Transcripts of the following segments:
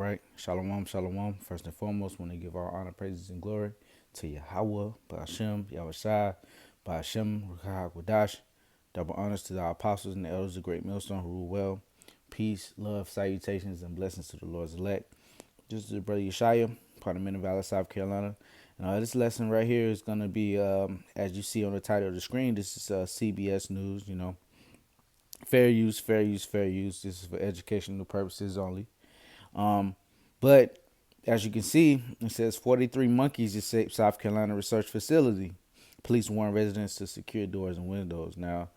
right. Shalom, shalom. First and foremost, want to give our honor, praises, and glory to Yahweh, Ba'ashem, Yahushai, Ba'ashem, Ruchah, Wadash. Double honors to our apostles and the elders of Great Millstone who rule well. Peace, love, salutations, and blessings to the Lord's elect. This is the brother Yeshaya, part of Men of Valor, South Carolina. And this lesson right here is going to be, as you see on the title of the screen, this is CBS News, fair use, fair use, fair use. This is for educational purposes only. But as you can see, it says 43 monkeys escaped South Carolina research facility. Police warn residents to secure doors and windows. Now,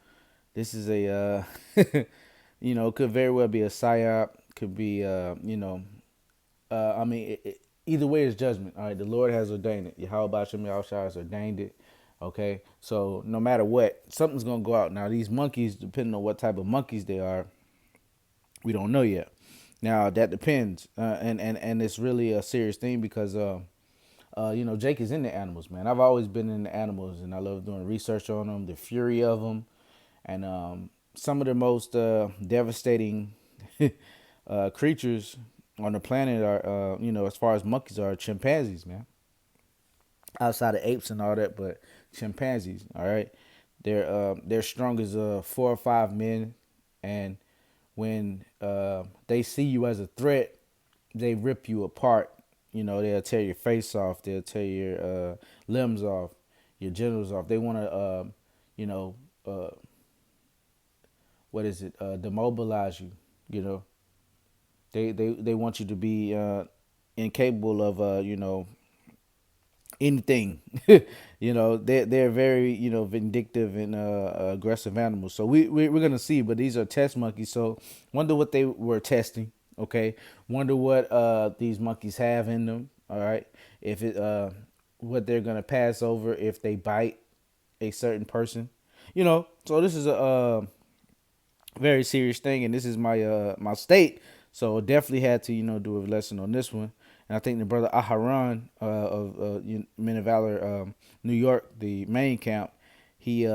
this is a, could very well be a psyop. Could be, either way is judgment. All right, the Lord has ordained it. Yahweh Basham Yahushua has ordained it. Okay, so no matter what, something's gonna go out. Now, these monkeys, depending on what type of monkeys they are, we don't know yet. Now that depends, and it's really a serious thing because Jake is into animals, man. I've always been into animals, and I love doing research on them, the fury of them, and some of the most devastating creatures on the planet are, as far as monkeys are, chimpanzees, man. Outside of apes and all that, but chimpanzees, all right, they're strong as 4 or 5 men, and when they see you as a threat, they rip you apart. They'll tear your face off. They'll tear your limbs off, your genitals off. They want to, demobilize you. They want you to be incapable of, anything. They're very vindictive and aggressive animals. So we're gonna see, but these are test monkeys. So wonder what they were testing. Okay, wonder what these monkeys have in them. All right, if it what they're gonna pass over if they bite a certain person. So this is a very serious thing, and this is my state. So definitely had to do a lesson on this one. And I think the brother Aharon of Men of Valor, New York, the main camp, he's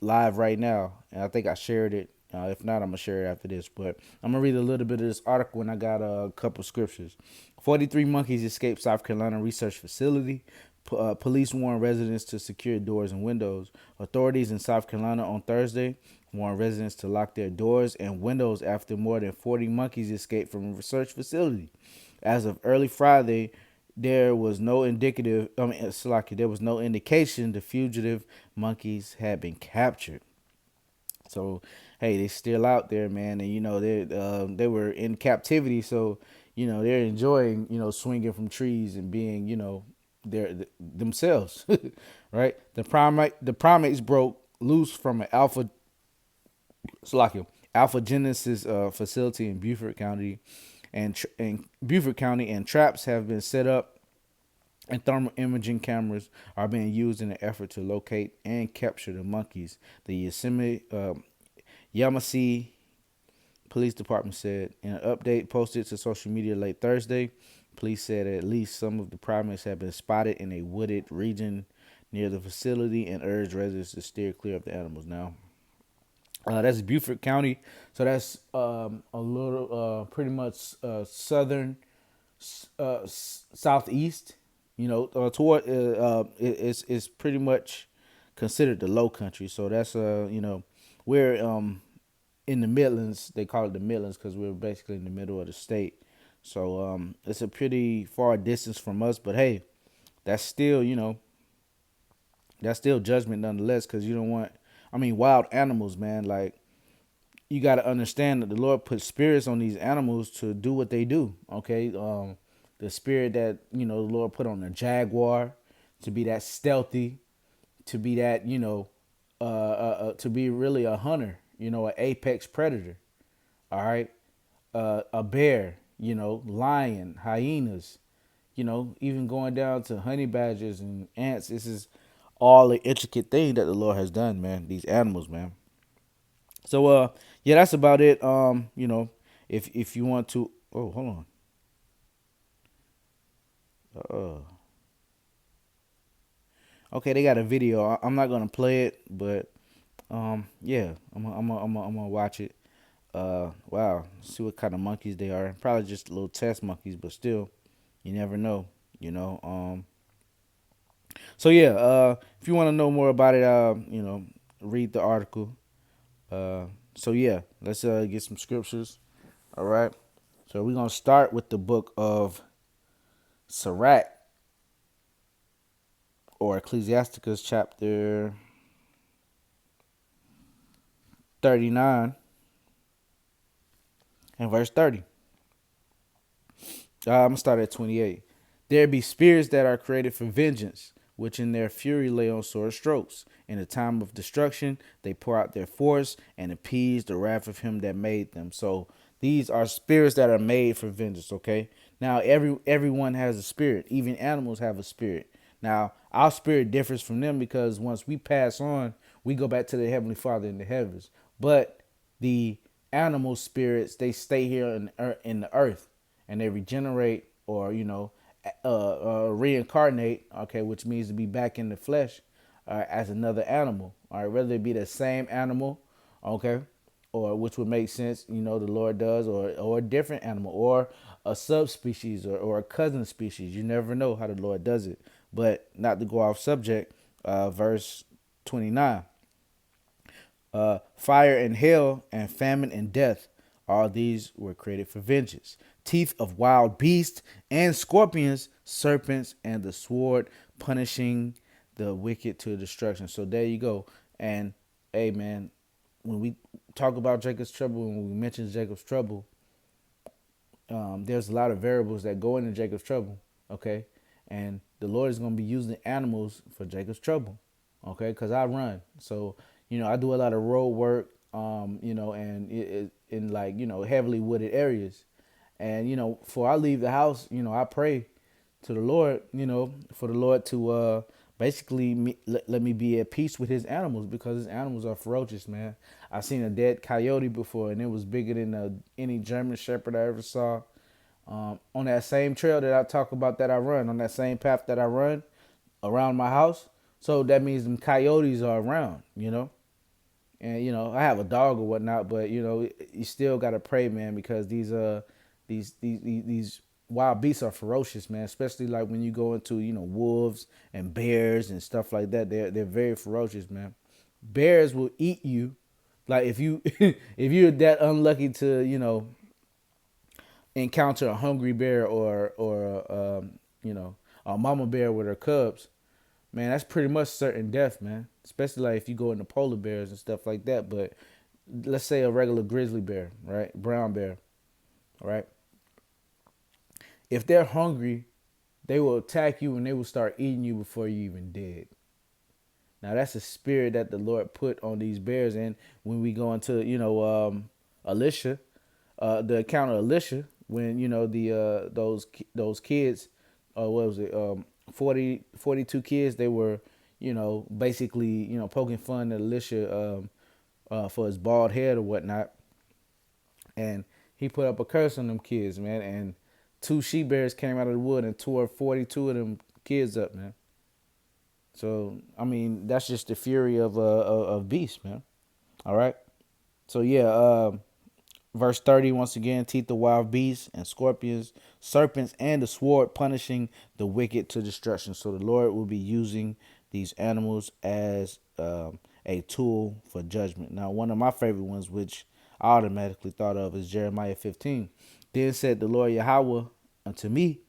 live right now, and I think I shared it. If not, I'm gonna share it after this. But I'm gonna read a little bit of this article, and I got a couple scriptures. 43 monkeys escaped South Carolina research facility. Police warn residents to secure doors and windows. Authorities in South Carolina on Thursday warned residents to lock their doors and windows after more than 40 monkeys escaped from a research facility. As of early Friday, there was no there was no indication the fugitive monkeys had been captured. So, hey, they still out there, man, and they were in captivity, so they're enjoying swinging from trees and being themselves, right? The primates broke loose from an Alpha Genesis facility in Beaufort County, and traps have been set up, and thermal imaging cameras are being used in an effort to locate and capture the monkeys. The Yamasee Police Department said in an update posted to social media late Thursday. Police said at least some of the primates have been spotted in a wooded region near the facility and urged residents to steer clear of the animals. Now, that's Beaufort County, so that's a little, pretty much southern, southeast. Toward it's pretty much considered the Low Country. So that's we're in the Midlands. They call it the Midlands because we're basically in the middle of the state. So it's a pretty far distance from us, but hey, that's still judgment nonetheless, because you don't want, wild animals, man. Like, you got to understand that the Lord put spirits on these animals to do what they do. Okay, the spirit that the Lord put on the jaguar to be that stealthy, to be that to be really a hunter, an apex predator. All right, a bear, lion, hyenas, even going down to honey badgers and ants. This is all the intricate thing that the Lord has done, man. These animals, man. So yeah, that's about it. If you want to, oh, hold on. Okay, they got a video. I'm not gonna play it, but yeah, I'm gonna watch it. Wow. See what kind of monkeys they are. Probably just little test monkeys, but still, you never know. You know. So yeah. If you want to know more about it, read the article. Uh, so yeah, let's get some scriptures. All right. So we're gonna start with the book of Sirach or Ecclesiasticus, chapter 39 and verse 30. I'm gonna start at 28. There be spirits that are created for vengeance, which in their fury lay on sore strokes. In the time of destruction, they pour out their force and appease the wrath of him that made them. So these are spirits that are made for vengeance. Okay. Now everyone has a spirit. Even animals have a spirit. Now our spirit differs from them because once we pass on, we go back to the heavenly Father in the heavens. But the animal spirits, they stay here in the earth, and they regenerate, or reincarnate, okay, which means to be back in the flesh, as another animal, all right, whether it be the same animal, okay, or which would make sense, the Lord does, or a different animal, or a subspecies, or a cousin species. You never know how the Lord does it. But not to go off subject, verse 29. Fire and hail and famine and death, all these were created for vengeance. Teeth of wild beasts and scorpions, serpents, and the sword, punishing the wicked to destruction. So there you go. And hey, man, when we talk about Jacob's trouble, when we mention Jacob's trouble, there's a lot of variables that go into Jacob's trouble. Okay, and the Lord is going to be using animals for Jacob's trouble. Okay, because I run, so I do a lot of road work. And in like heavily wooded areas, and before I leave the house, I pray to the Lord, for the Lord to basically let me be at peace with his animals, because his animals are ferocious, man. I seen a dead coyote before, and it was bigger than any German Shepherd I ever saw. On that same trail that I talk about that I run, on that same path that I run around my house. So that means them coyotes are around. And I have a dog or whatnot, but you still gotta pray, man, because these wild beasts are ferocious, man. Especially like when you go into wolves and bears and stuff like that. They're very ferocious, man. Bears will eat you, like if you if you're that unlucky to encounter a hungry bear, or a mama bear with her cubs. Man, that's pretty much certain death, man. Especially like if you go into polar bears and stuff like that. But let's say a regular grizzly bear, right? Brown bear, right? If they're hungry, they will attack you and they will start eating you before you even dead. Now that's a spirit that the Lord put on these bears. And when we go into Elisha, the account of Elisha, when the those kids, what was it, 42 kids, they were basically poking fun at Elisha, for his bald head or whatnot, and he put up a curse on them kids, man, and two she bears came out of the wood and tore 42 of them kids up, man. So I mean, that's just the fury of beast, man. All right. So yeah, verse 30, once again, teeth of wild beasts and scorpions, serpents, and the sword, punishing the wicked to destruction. So the Lord will be using these animals as a tool for judgment. Now, one of my favorite ones, which I automatically thought of, is Jeremiah 15. Then said the Lord Yahweh unto me,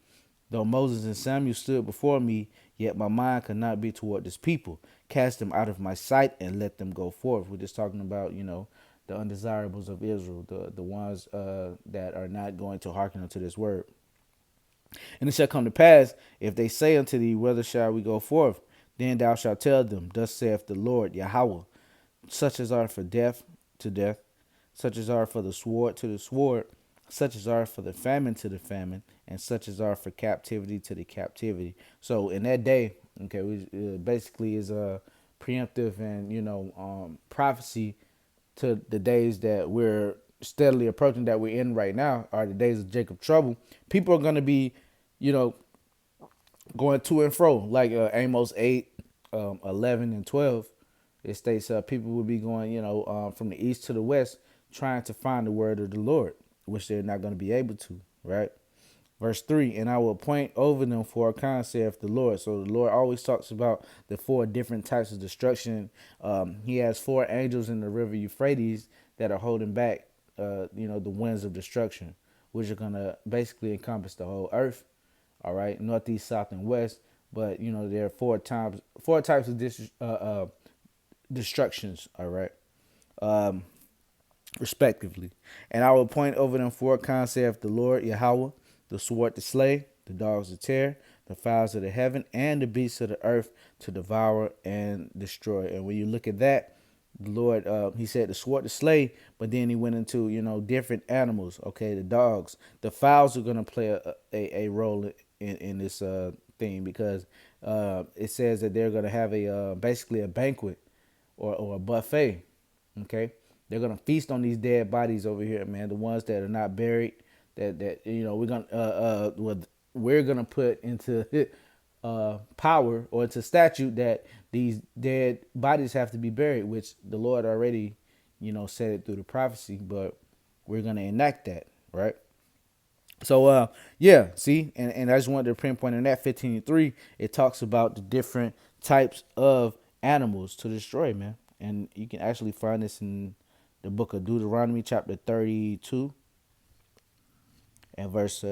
though Moses and Samuel stood before me, yet my mind could not be toward this people. Cast them out of my sight and let them go forth. We're just talking about, the undesirables of Israel, the ones that are not going to hearken unto this word. And it shall come to pass, if they say unto thee, whither shall we go forth? Then thou shalt tell them, thus saith the Lord Yahweh, such as are for death to death, such as are for the sword to the sword, such as are for the famine to the famine, and such as are for captivity to the captivity. So in that day, okay, basically is a preemptive and prophecy to the days that we're steadily approaching, that we're in right now, are the days of Jacob trouble. People are going to be, you know, going to and fro, like Amos 8, 11, and 12. It states people will be going, from the east to the west trying to find the word of the Lord, which they're not going to be able to, right? Verse 3, and I will appoint over them for a concept the Lord. So the Lord always talks about the four different types of destruction. He has four angels in the river Euphrates that are holding back, the winds of destruction, which are going to basically encompass the whole earth, all right, northeast, south, and west. But, there are four types of destructions, all right, respectively. And I will appoint over them four concepts the Lord Yahweh, the sword to slay, the dogs to tear, the fowls of the heaven, and the beasts of the earth to devour and destroy. And when you look at that, the Lord, he said the sword to slay, but then he went into, different animals. Okay, the dogs, the fowls are going to play a role in this thing because it says that they're going to have a basically a banquet or a buffet. Okay, they're gonna feast on these dead bodies over here, man. The ones that are not buried, that we're gonna put into power or into statute that these dead bodies have to be buried, which the Lord already, said it through the prophecy, but we're gonna enact that, right? So yeah, see, and I just wanted to pinpoint in that 15:3, it talks about the different types of animals to destroy, man. And you can actually find this in the book of Deuteronomy, chapter 32 and verse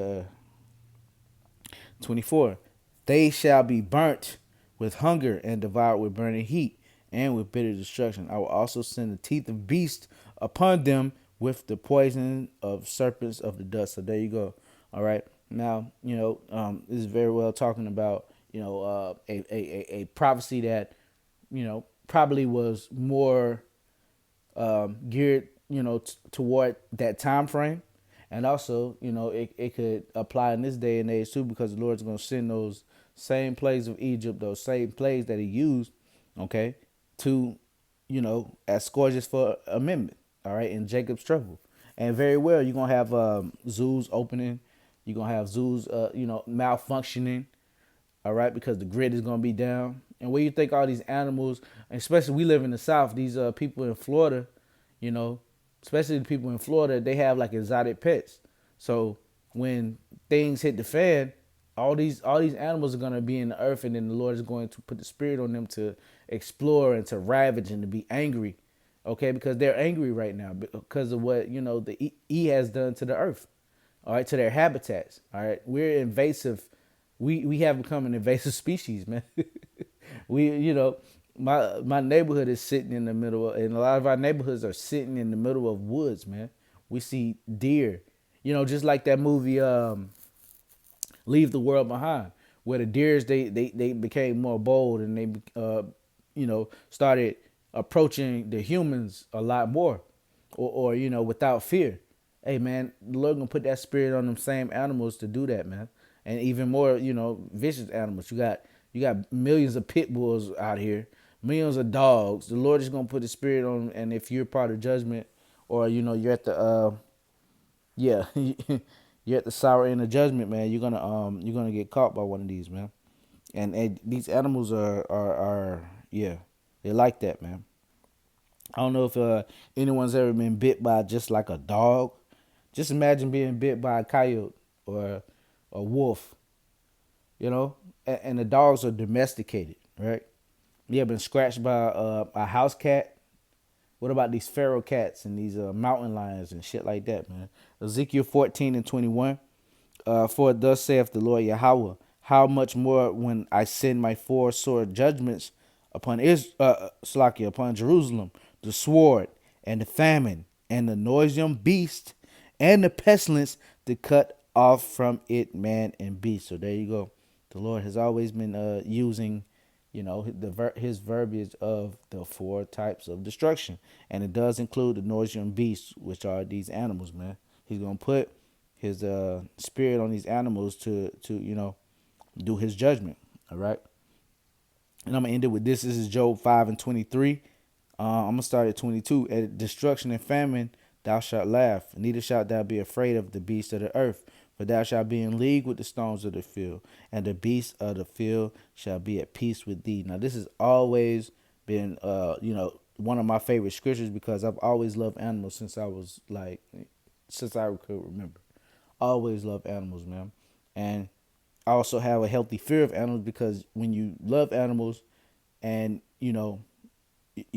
24. They shall be burnt with hunger and devoured with burning heat and with bitter destruction. I will also send the teeth of beasts upon them with the poison of serpents of the dust. So there you go. All right. Now, this is very well talking about, a prophecy that, probably was more geared, toward that time frame. And also, it could apply in this day and age too, because the Lord's going to send those same plagues of Egypt, those same plagues that he used, okay, to, as scourges for amendment, all right, in Jacob's trouble. And very well, you're going to have zoos opening. You're going to have zoos, malfunctioning, all right, because the grid is going to be down. And where you think all these animals, especially we live in the South, these people in Florida, you know, especially the people in Florida, they have like exotic pets. So when things hit the fan, all these animals are gonna be in the earth, and then the Lord is going to put the spirit on them to explore and to ravage and to be angry, okay? Because they're angry right now because of what the E has done to the earth, all right, to their habitats, all right. We're invasive. We have become an invasive species, man. we my neighborhood is sitting in the middle of, and a lot of our neighborhoods are sitting in the middle of woods, man. We see deer, just like that movie Leave the World Behind, where the deers they became more bold, and they started approaching the humans a lot more, or without fear. Hey man, the Lord gonna put that spirit on them same animals to do that, man. And even more, vicious animals. You got millions of pit bulls out here, millions of dogs. The Lord is gonna put the spirit on, and if you're part of judgment, or you're at the yeah, you're at the sour end of judgment, man. You're gonna get caught by one of these, man. And these animals are yeah, they like that, man. I don't know if anyone's ever been bit by just like a dog. Just imagine being bit by a coyote or a wolf, and the dogs are domesticated, right? You ever been scratched by a house cat? What about these feral cats and these mountain lions and shit like that, man? Ezekiel 14:21. For thus saith the Lord Yahweh, how much more when I send my four sword judgments upon Slakia, upon Jerusalem, the sword and the famine and the noisome beast and the pestilence to cut off from it man and beast. So there you go. The Lord has always been using, his verbiage of the four types of destruction, and it does include the noisome beasts, which are these animals, man. He's gonna put his spirit on these animals to do his judgment. All right. And I'm gonna end it with this. This is Job 5:23. I'm gonna start at 22. At destruction and famine thou shalt laugh, neither shalt thou be afraid of the beasts of the earth, for thou shalt be in league with the stones of the field, and the beasts of the field shall be at peace with thee. Now this has always been one of my favorite scriptures because I've always loved animals since I could remember. Always loved animals, man. And I also have a healthy fear of animals because when you love animals and you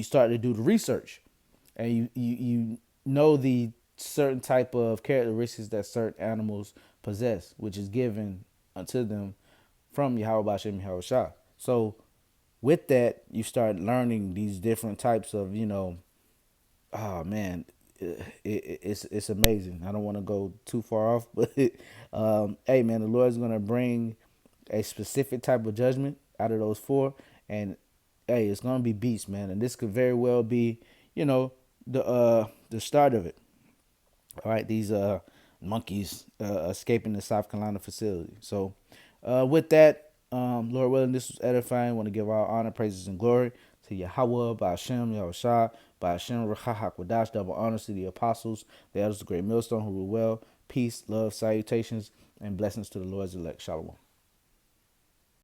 start to do the research and you know the certain type of characteristics that certain animals possess, which is given unto them from Yahweh Bashem Yahweh Shah. So with that, you start learning these different types of, oh man, it's amazing. I don't want to go too far off, but hey man, the Lord is gonna bring a specific type of judgment out of those four, and hey, it's gonna be beast, man. And this could very well be, the start of it. All right, these monkeys escaping the South Carolina facility. So with that, Lord willing, this was edifying. I want to give all honor, praises, and glory to Yahweh, by Hashem, Yahweh Shah, by Hashem, Rachah HaKodash, double honors to the apostles, the elders, the great millstone who rule well. Peace, love, salutations, and blessings to the Lord's elect. Shalom.